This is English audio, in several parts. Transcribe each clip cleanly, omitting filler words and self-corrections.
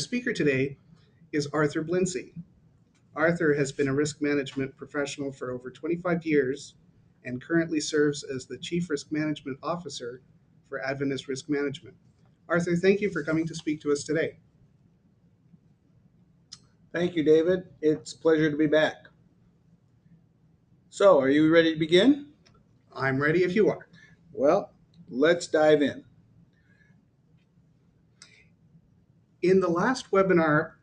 speaker today is Arthur Blindsey. Arthur has been a risk management professional for over 25 years and currently serves as the Chief Risk Management Officer for Adventist Risk Management. Arthur, thank you for coming to speak to us today. Thank you, David. It's a pleasure to be back. So, are you ready to begin? I'm ready if you are. Well, let's dive in. In the last webinar,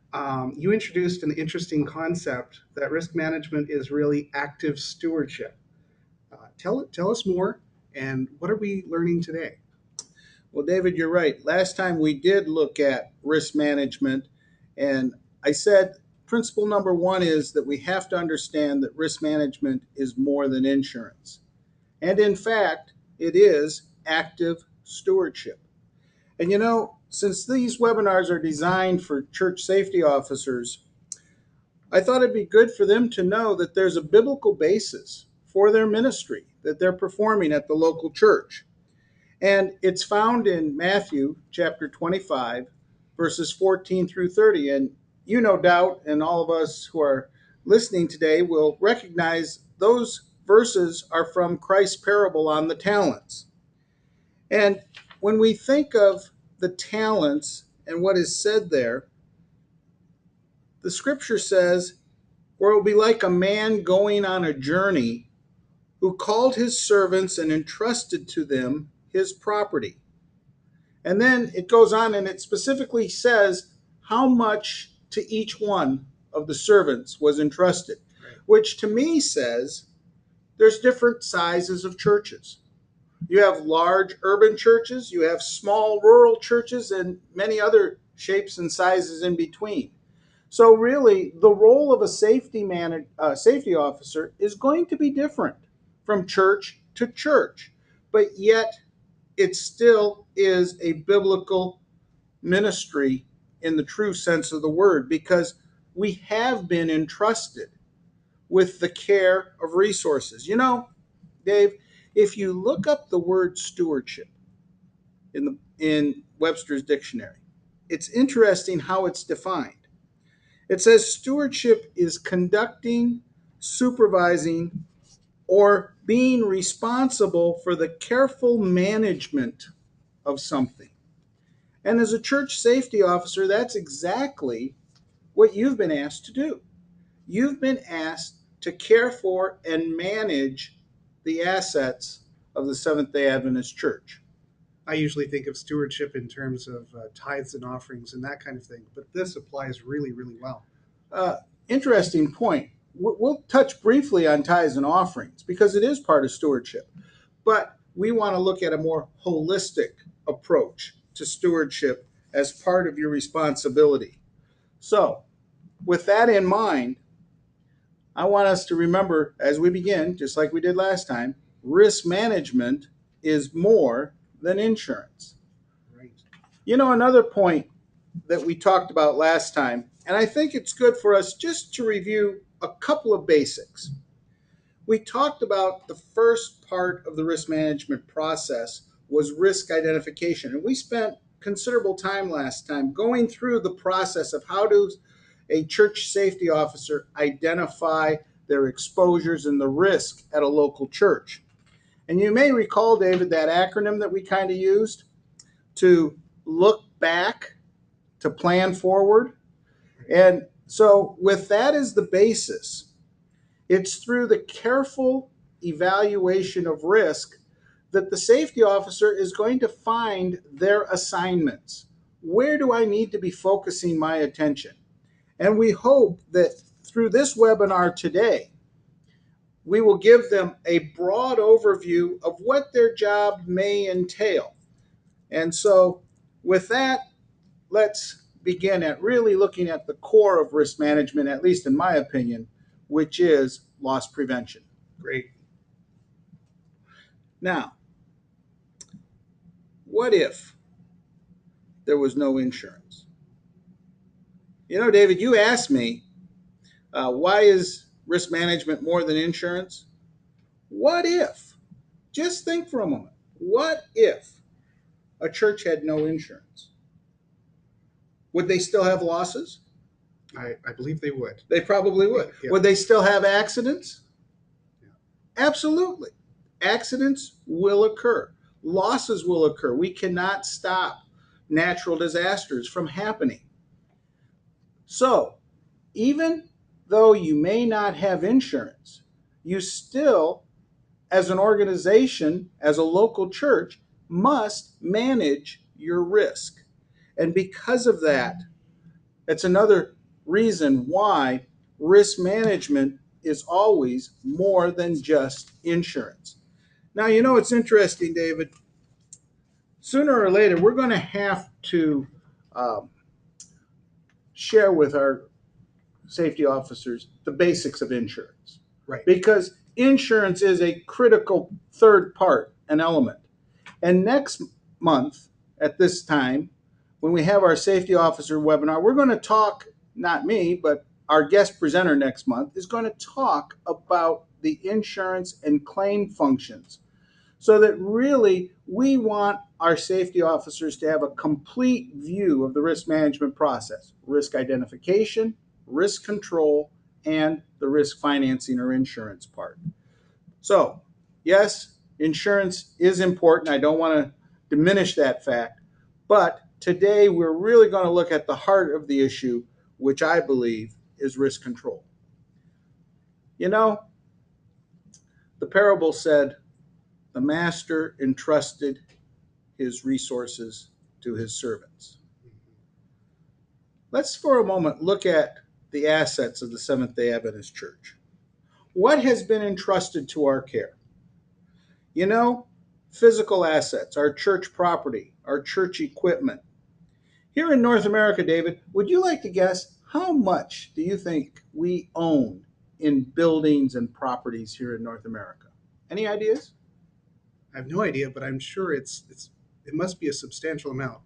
you introduced an interesting concept that risk management is really active stewardship. Tell us more, and what are we learning today? Well, David, you're right. Last time we did look at risk management, and I said principle number one is that we have to understand that risk management is more than insurance. And in fact, it is active stewardship. And since these webinars are designed for church safety officers, I thought it'd be good for them to know that there's a biblical basis for their ministry that they're performing at the local church. And it's found in Matthew chapter 25, verses 14 through 30. And you no doubt, and all of us who are listening today will recognize those verses are from Christ's parable on the talents. And when we think of the talents and what is said there, the scripture says, "For it will be like a man going on a journey who called his servants and entrusted to them his property." And then it goes on and it specifically says how much to each one of the servants was entrusted, which to me says there's different sizes of churches. You have large urban churches, you have small rural churches, and many other shapes and sizes in between. So really, the role of a safety officer is going to be different from church to church, but yet it still is a biblical ministry in the true sense of the word, because we have been entrusted with the care of resources. Dave, if you look up the word stewardship in Webster's dictionary, it's interesting how it's defined. It says stewardship is conducting, supervising, or being responsible for the careful management of something. And as a church safety officer, that's exactly what you've been asked to do. You've been asked to care for and manage the assets of the Seventh-day Adventist Church. I usually think of stewardship in terms of tithes and offerings and that kind of thing, but this applies really, really well. Interesting point. We'll touch briefly on tithes and offerings because it is part of stewardship, but we want to look at a more holistic approach to stewardship as part of your responsibility. So, with that in mind, I want us to remember as we begin, just like we did last time, risk management is more than insurance. Right. Another point that we talked about last time, and I think it's good for us just to review a couple of basics. We talked about the first part of the risk management process was risk identification, and we spent considerable time last time going through the process of how does a church safety officer identify their exposures and the risk at a local church. And you may recall, David, that acronym that we kind of used to look back, to plan forward. And so with that as the basis, it's through the careful evaluation of risk that the safety officer is going to find their assignments. Where do I need to be focusing my attention? And we hope that through this webinar today, we will give them a broad overview of what their job may entail. And so with that, let's begin at really looking at the core of risk management, at least in my opinion, which is loss prevention. Great. Now, what if there was no insurance? David, you asked me, why is risk management more than insurance? What if? Just think for a moment. What if a church had no insurance? Would they still have losses? I believe they would. They probably would. Yeah. Would they still have accidents? Yeah. Absolutely. Accidents will occur. Losses will occur. We cannot stop natural disasters from happening. So, even though you may not have insurance, you still, as an organization, as a local church, must manage your risk. And because of that, that's another reason why risk management is always more than just insurance. Now, it's interesting, David. Sooner or later, we're going to have to um, share with our safety officers the basics of insurance. Right. Because insurance is a critical third part, an element. And next month, at this time, when we have our safety officer webinar, we're going to talk, not me, but our guest presenter next month is going to talk about the insurance and claim functions. So that really we want our safety officers to have a complete view of the risk management process: risk identification, risk control, and the risk financing or insurance part. So, yes, insurance is important. I don't want to diminish that fact. But today we're really going to look at the heart of the issue, which I believe is risk control. You know, the parable said the master entrusted his resources to his servants. Let's for a moment look at the assets of the Seventh day Adventist Church. What has been entrusted to our care? You know, physical assets, our church property, our church equipment. Here in North America, David, would you like to guess how much do you think we own in buildings and properties here in North America? Any ideas? I have no idea, but I'm sure it must be a substantial amount.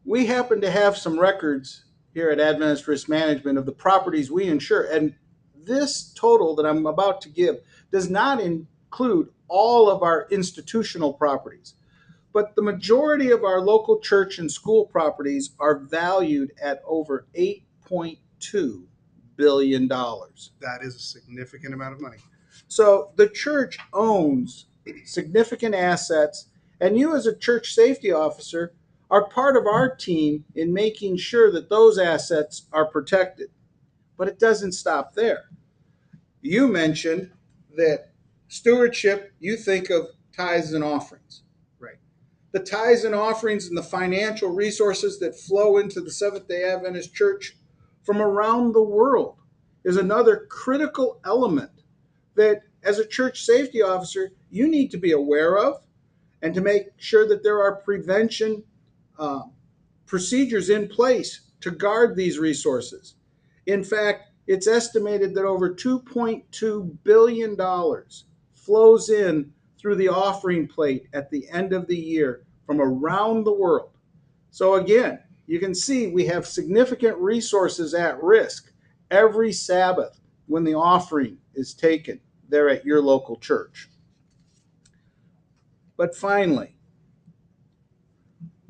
We happen to have some records here at Adventist Risk Management of the properties we insure, and this total that I'm about to give does not include all of our institutional properties, but the majority of our local church and school properties are valued at over $8.2 billion. That is a significant amount of money. So the church owns significant assets, and you, as a church safety officer, are part of our team in making sure that those assets are protected. But it doesn't stop there. You mentioned that stewardship, you think of tithes and offerings. Right. The tithes and offerings and the financial resources that flow into the Seventh day Adventist Church from around the world is another critical element that, as a church safety officer, you need to be aware of, and to make sure that there are prevention procedures in place to guard these resources. In fact, it's estimated that over $2.2 billion flows in through the offering plate at the end of the year from around the world. So again, you can see we have significant resources at risk every Sabbath when the offering is taken there at your local church. But finally,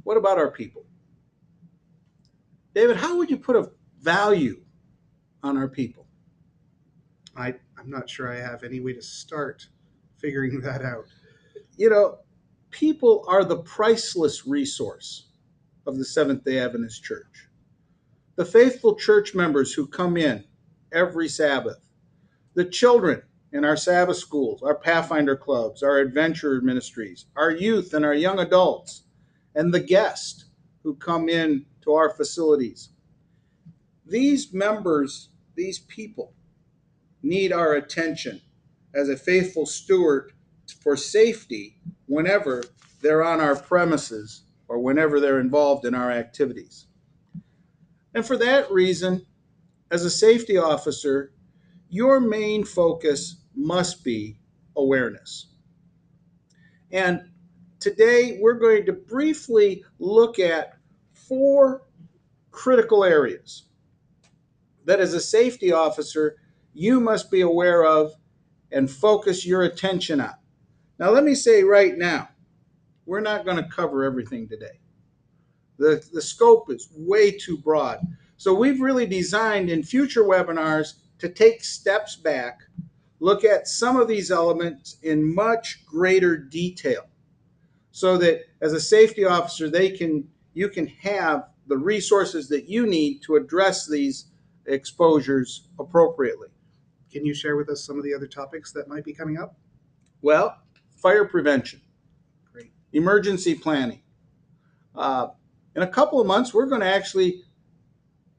what about our people? David, how would you put a value on our people? I'm not sure I have any way to start figuring that out. You know, people are the priceless resource of the Seventh day Adventist Church. The faithful church members who come in every Sabbath, the children in our Sabbath schools, our Pathfinder clubs, our adventure ministries, our youth and our young adults, and the guests who come in to our facilities. These members, these people, need our attention as a faithful steward for safety whenever they're on our premises or whenever they're involved in our activities. And for that reason, as a safety officer, your main focus must be awareness. And today we're going to briefly look at 4 critical areas that, as a safety officer, you must be aware of and focus your attention on. Now, let me say right now, we're not going to cover everything today. The scope is way too broad. So we've really designed in future webinars to take steps back, look at some of these elements in much greater detail so that as a safety officer, you can have the resources that you need to address these exposures appropriately. Can you share with us some of the other topics that might be coming up? Well, fire prevention, Great. emergency planning. Uh, in a couple of months, we're going to actually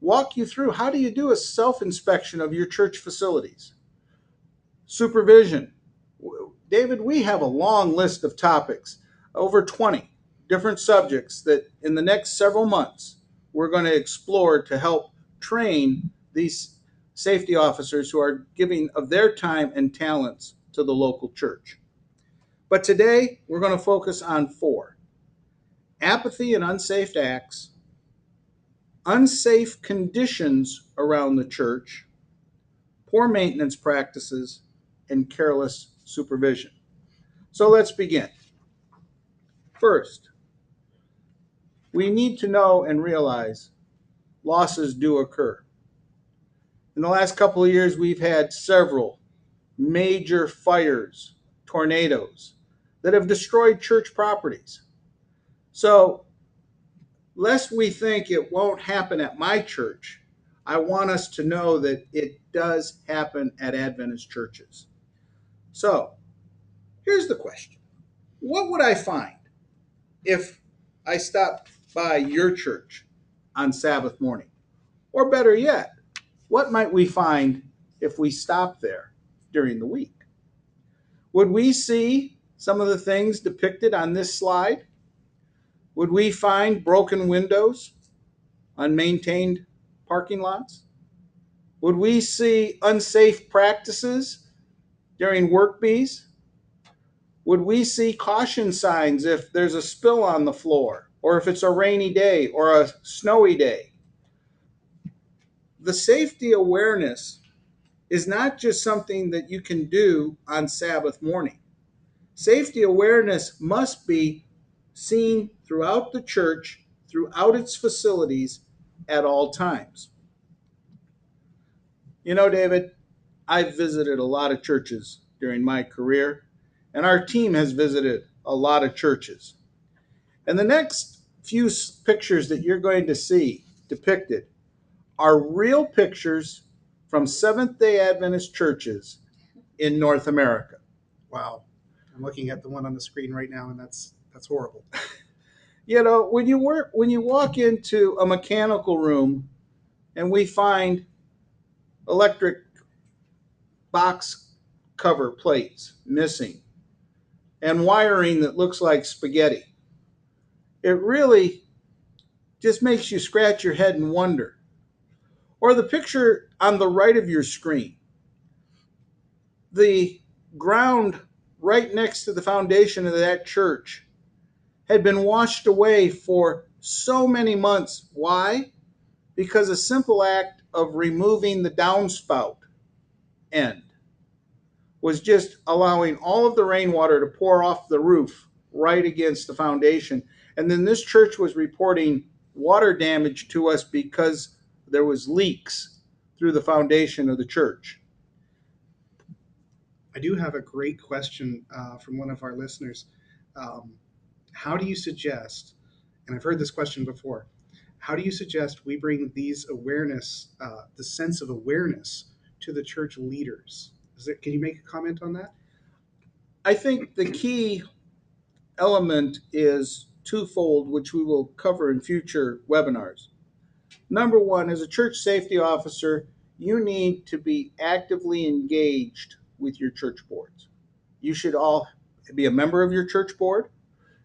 walk you through how do you do a self-inspection of your church facilities. Supervision. David, we have a long list of topics, over 20 different subjects that in the next several months we're going to explore to help train these safety officers who are giving of their time and talents to the local church. But today we're going to focus on 4: apathy and unsafe acts, unsafe conditions around the church, poor maintenance practices, and careless supervision. So let's begin. First, we need to know and realize losses do occur. In the last couple of years, we've had several major fires, tornadoes that have destroyed church properties. So, lest we think it won't happen at my church, I want us to know that it does happen at Adventist churches. So, here's the question: what would I find if I stopped by your church on Sabbath morning? Or better yet, what might we find if we stopped there during the week? Would we see some of the things depicted on this slide? Would we find broken windows, unmaintained parking lots? Would we see unsafe practices during work bees? Would we see caution signs if there's a spill on the floor, or if it's a rainy day or a snowy day? The safety awareness is not just something that you can do on Sabbath morning. Safety awareness must be seen throughout the church, throughout its facilities at all times. You know, David, I've visited a lot of churches during my career, and our team has visited a lot of churches. And the next few pictures that you're going to see depicted are real pictures from Seventh-day Adventist churches in North America. Wow. I'm looking at the one on the screen right now, and that's horrible. You know, when you walk into a mechanical room and we find electric box cover plates missing and wiring that looks like spaghetti, it really just makes you scratch your head and wonder. Or the picture on the right of your screen, the ground right next to the foundation of that church had been washed away for so many months. Why? Because a simple act of removing the downspout end was just allowing all of the rainwater to pour off the roof right against the foundation. And then this church was reporting water damage to us because there was leaks through the foundation of the church. I do have a great question from one of our listeners. Um, how do you suggest, and I've heard this question before, how do you suggest we bring these awareness, the sense of awareness, to the church leaders? Can you make a comment on that? I think the key element is twofold, which we will cover in future webinars. Number one, as a church safety officer, you need to be actively engaged with your church boards. You should all be a member of your church board,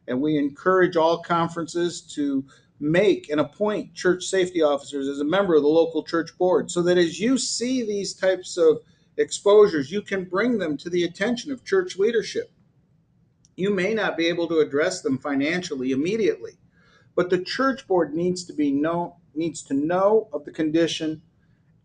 and we encourage all conferences to make and appoint church safety officers as a member of the local church board so that as you see these types of exposures, you can bring them to the attention of church leadership. You may not be able to address them financially immediately, but the church board needs to know of the condition,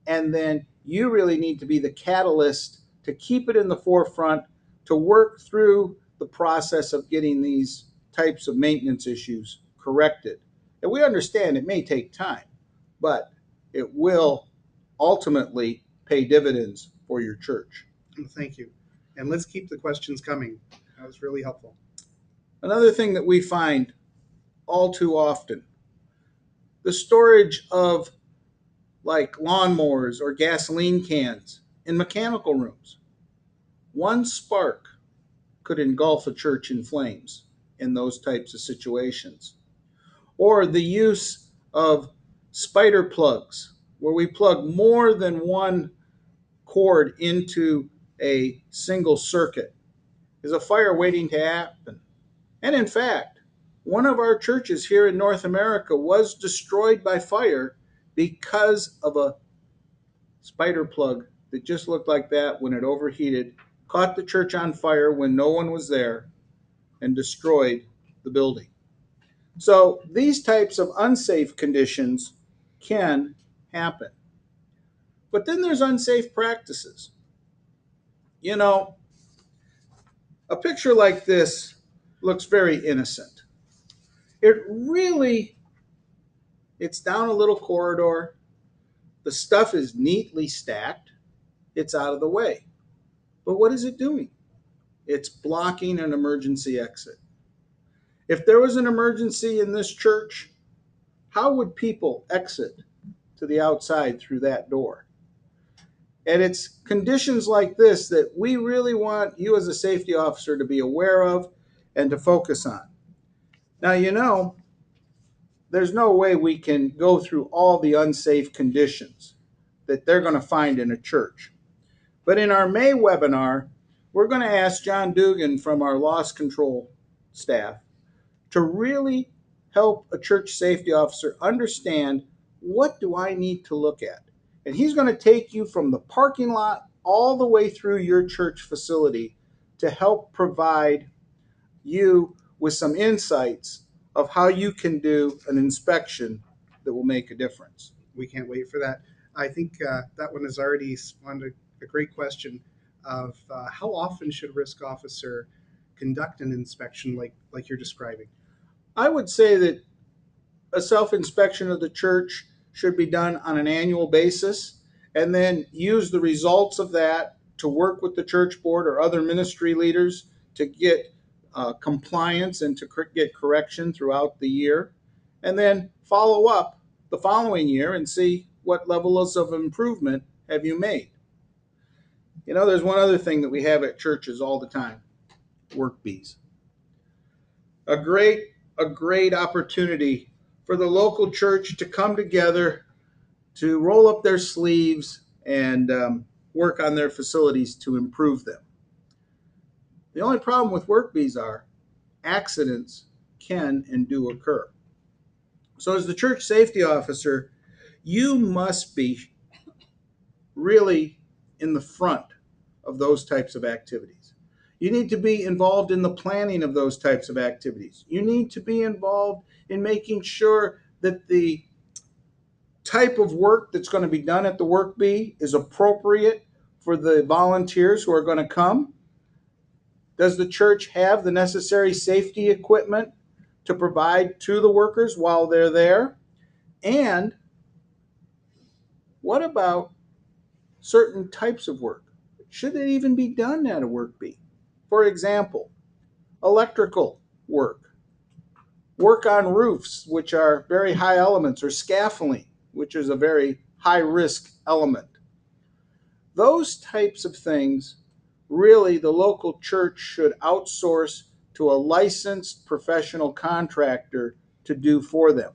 and then you really need to be the catalyst to keep it in the forefront, to work through the process of getting these types of maintenance issues corrected And we understand it may take time, but it will ultimately pay dividends for your church. Thank you. And let's keep the questions coming. That was really helpful. Another thing that we find all too often, the storage of like lawnmowers or gasoline cans in mechanical rooms. One spark could engulf a church in flames in those types of situations. Or the use of spider plugs, where we plug more than one cord into a single circuit. Is a fire waiting to happen? And in fact, one of our churches here in North America was destroyed by fire because of a spider plug that just looked like that when it overheated, caught the church on fire when no one was there, and destroyed the building. So these types of unsafe conditions can happen. But then there's unsafe practices. You know, a picture like this looks very innocent. It really, it's down a little corridor. The stuff is neatly stacked. It's out of the way. But what is it doing? It's blocking an emergency exit. If there was an emergency in this church, how would people exit to the outside through that door? And it's conditions like this that we really want you as a safety officer to be aware of and to focus on. Now, there's no way we can go through all the unsafe conditions that they're going to find in a church. But in our May webinar, we're going to ask John Dugan from our loss control staff to really help a church safety officer understand, what do I need to look at? And he's going to take you from the parking lot all the way through your church facility to help provide you with some insights of how you can do an inspection that will make a difference. We can't wait for that. I think that one has already spawned a great question of how often should a risk officer conduct an inspection like you're describing? I would say that a self inspection of the church should be done on an annual basis, and then use the results of that to work with the church board or other ministry leaders to get compliance and to get correction throughout the year, and then follow up the following year and see what levels of improvement have you made. There's one other thing that we have at churches all the time: work bees. A great opportunity for the local church to come together, to roll up their sleeves and work on their facilities to improve them. The only problem with work bees are accidents can and do occur. So as the church safety officer, you must be really in the front of those types of activities. You need to be involved in the planning of those types of activities. You need to be involved in making sure that the type of work that's going to be done at the work bee is appropriate for the volunteers who are going to come. Does the church have the necessary safety equipment to provide to the workers while they're there? And what about certain types of work? Should it even be done at a work bee? For example, electrical work on roofs, which are very high elements, or scaffolding, which is a very high risk element. Those types of things, really, the local church should outsource to a licensed professional contractor to do for them.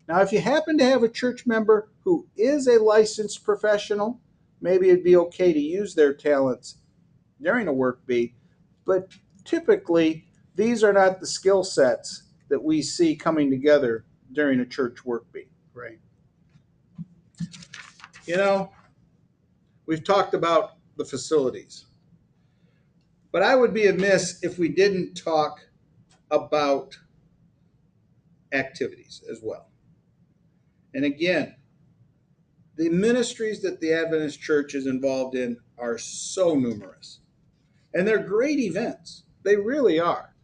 Now, if you happen to have a church member who is a licensed professional, maybe it'd be okay to use their talents during a work bee, but typically these are not the skill sets that we see coming together during a church work bee. Right. You know, we've talked about the facilities, but I would be amiss if we didn't talk about activities as well. And again, the ministries that the Adventist Church is involved in are so numerous. And they're great events. They really are.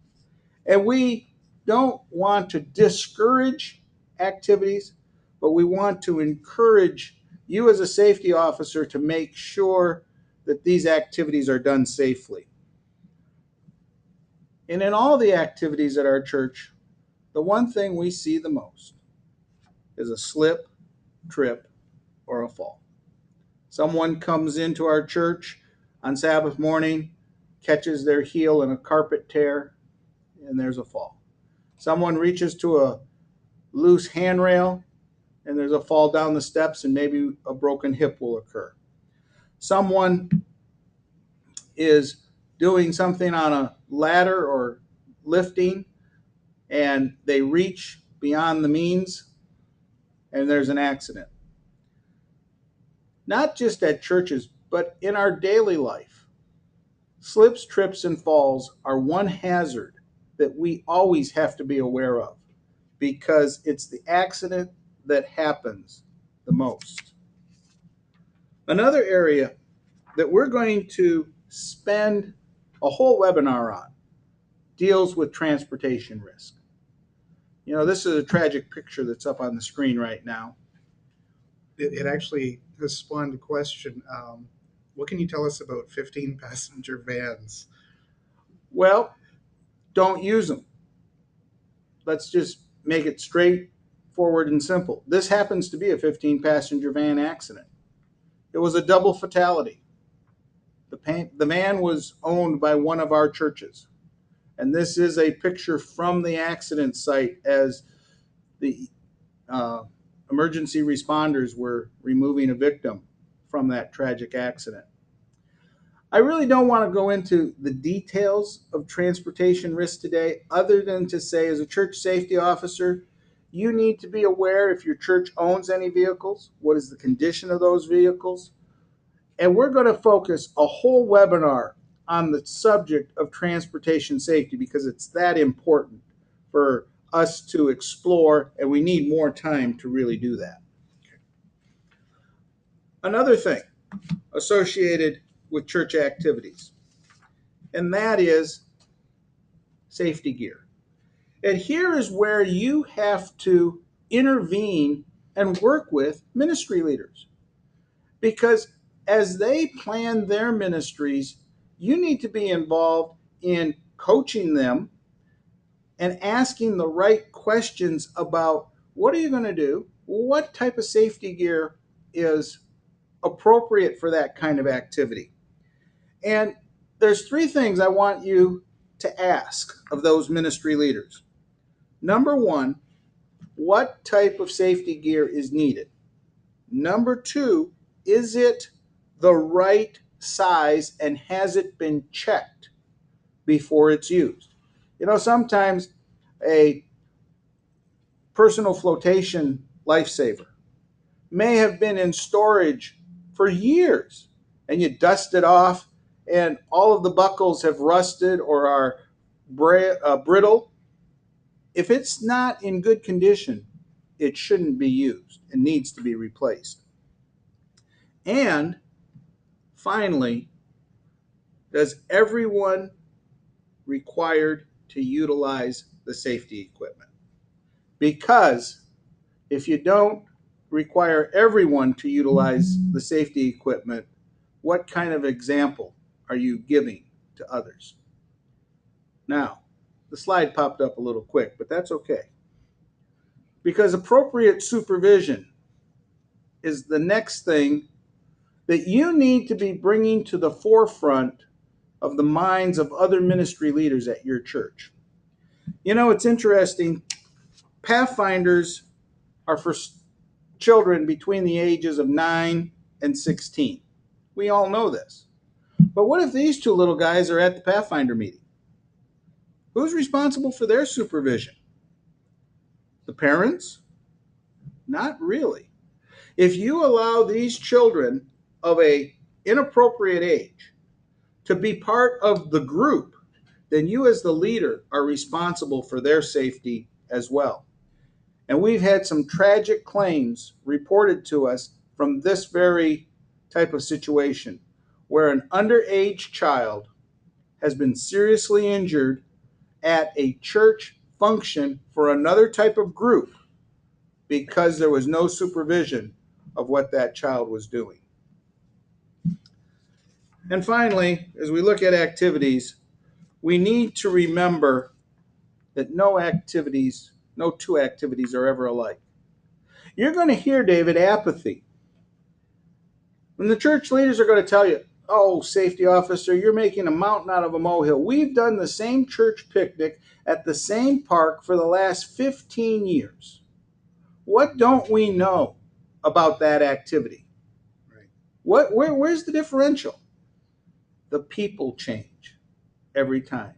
And we don't want to discourage activities, but we want to encourage you as a safety officer to make sure that these activities are done safely. And in all the activities at our church, the one thing we see the most is a slip, trip, or a fall. Someone comes into our church on Sabbath morning, catches their heel in a carpet tear, and there's a fall. Someone reaches to a loose handrail, and there's a fall down the steps, and maybe a broken hip will occur. Someone is doing something on a ladder or lifting, and they reach beyond the means, and there's an accident. Not just at churches, but in our daily life. Slips, trips, and falls are one hazard that we always have to be aware of because it's the accident that happens the most. Another area that we're going to spend a whole webinar on deals with transportation risk. You know, this is a tragic picture that's up on the screen right now. It actually has spawned a question. What can you tell us about 15 passenger vans? Well, don't use them. Let's just make it straightforward and simple. This happens to be a 15 passenger van accident. It was a double fatality. The van was owned by one of our churches. And this is a picture from the accident site as the emergency responders were removing a victim from that tragic accident. I really don't want to go into the details of transportation risk today, other than to say, as a church safety officer, you need to be aware if your church owns any vehicles, what is the condition of those vehicles. And we're going to focus a whole webinar on the subject of transportation safety because it's that important for us to explore, and we need more time to really do that. Another thing associated with church activities, and that is safety gear. And here is where you have to intervene and work with ministry leaders. Because as they plan their ministries, you need to be involved in coaching them and asking the right questions about what are you going to do? What type of safety gear is appropriate for that kind of activity? And there's three things I want you to ask of those ministry leaders. Number one, what type of safety gear is needed? Number two, is it the right size and has it been checked before it's used? You know, sometimes a personal flotation lifesaver may have been in storage for years and you dust it off and all of the buckles have rusted or are brittle. If it's not in good condition, it shouldn't be used and needs to be replaced. And finally, does everyone required to utilize the safety equipment? Because if you don't require everyone to utilize the safety equipment, what kind of example are you giving to others? Now, the slide popped up a little quick, but that's okay. Because appropriate supervision is the next thing that you need to be bringing to the forefront of the minds of other ministry leaders at your church. You know, it's interesting. Pathfinders are for children between the ages of 9 and 16. We all know this. But what if these two little guys are at the Pathfinder meeting? Who's responsible for their supervision? The parents? Not really. If you allow these children of a inappropriate age to be part of the group, then you as the leader are responsible for their safety as well. And we've had some tragic claims reported to us from this very type of situation where an underage child has been seriously injured at a church function for another type of group because there was no supervision of what that child was doing. And finally, as we look at activities, we need to remember that no two activities are ever alike. You're going to hear, David, apathy. When the church leaders are going to tell you, oh, safety officer, you're making a mountain out of a molehill. We've done the same church picnic at the same park for the last 15 years. What don't we know about that activity? Right. Where's the differential? The people change every time.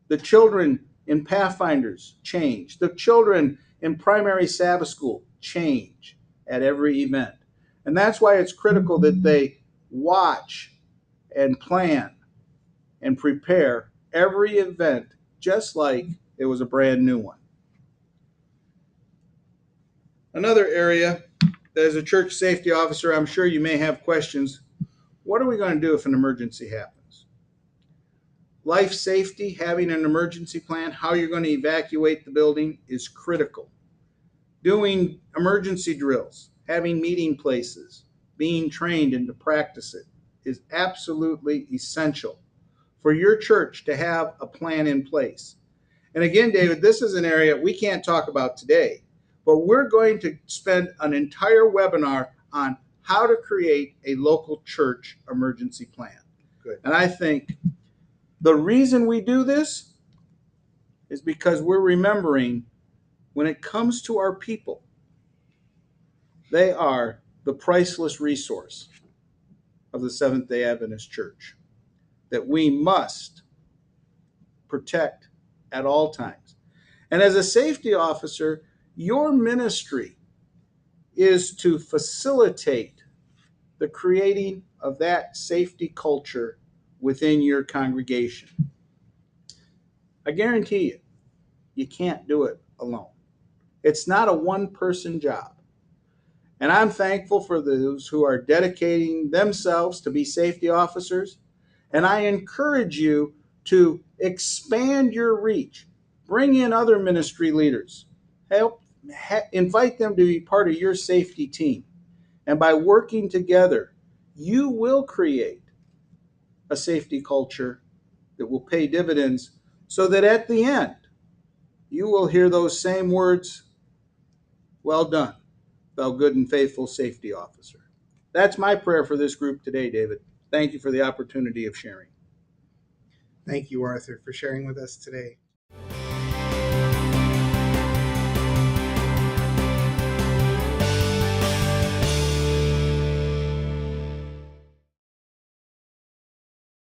The children in Pathfinders change. The children in primary Sabbath school change at every event. And that's why it's critical that they watch and plan and prepare every event just like it was a brand new one. Another area that as a church safety officer, I'm sure you may have questions. What are we going to do if an emergency happens? Life safety, having an emergency plan, how you're going to evacuate the building is critical. Doing emergency drills, having meeting places, being trained and to practice it is absolutely essential for your church to have a plan in place. And again, David, this is an area we can't talk about today, but we're going to spend an entire webinar on how to create a local church emergency plan. Good. And I think the reason we do this is because we're remembering when it comes to our people, they are the priceless resource of the Seventh-day Adventist Church that we must protect at all times. And as a safety officer, your ministry is to facilitate the creating of that safety culture within your congregation. I guarantee you, you can't do it alone. It's not a one-person job. And I'm thankful for those who are dedicating themselves to be safety officers. And I encourage you to expand your reach. Bring in other ministry leaders. Invite them to be part of your safety team. And by working together, you will create a safety culture that will pay dividends so that at the end, you will hear those same words, well done, thou good and faithful safety officer. That's my prayer for this group today, David. Thank you for the opportunity of sharing. Thank you, Arthur, for sharing with us today.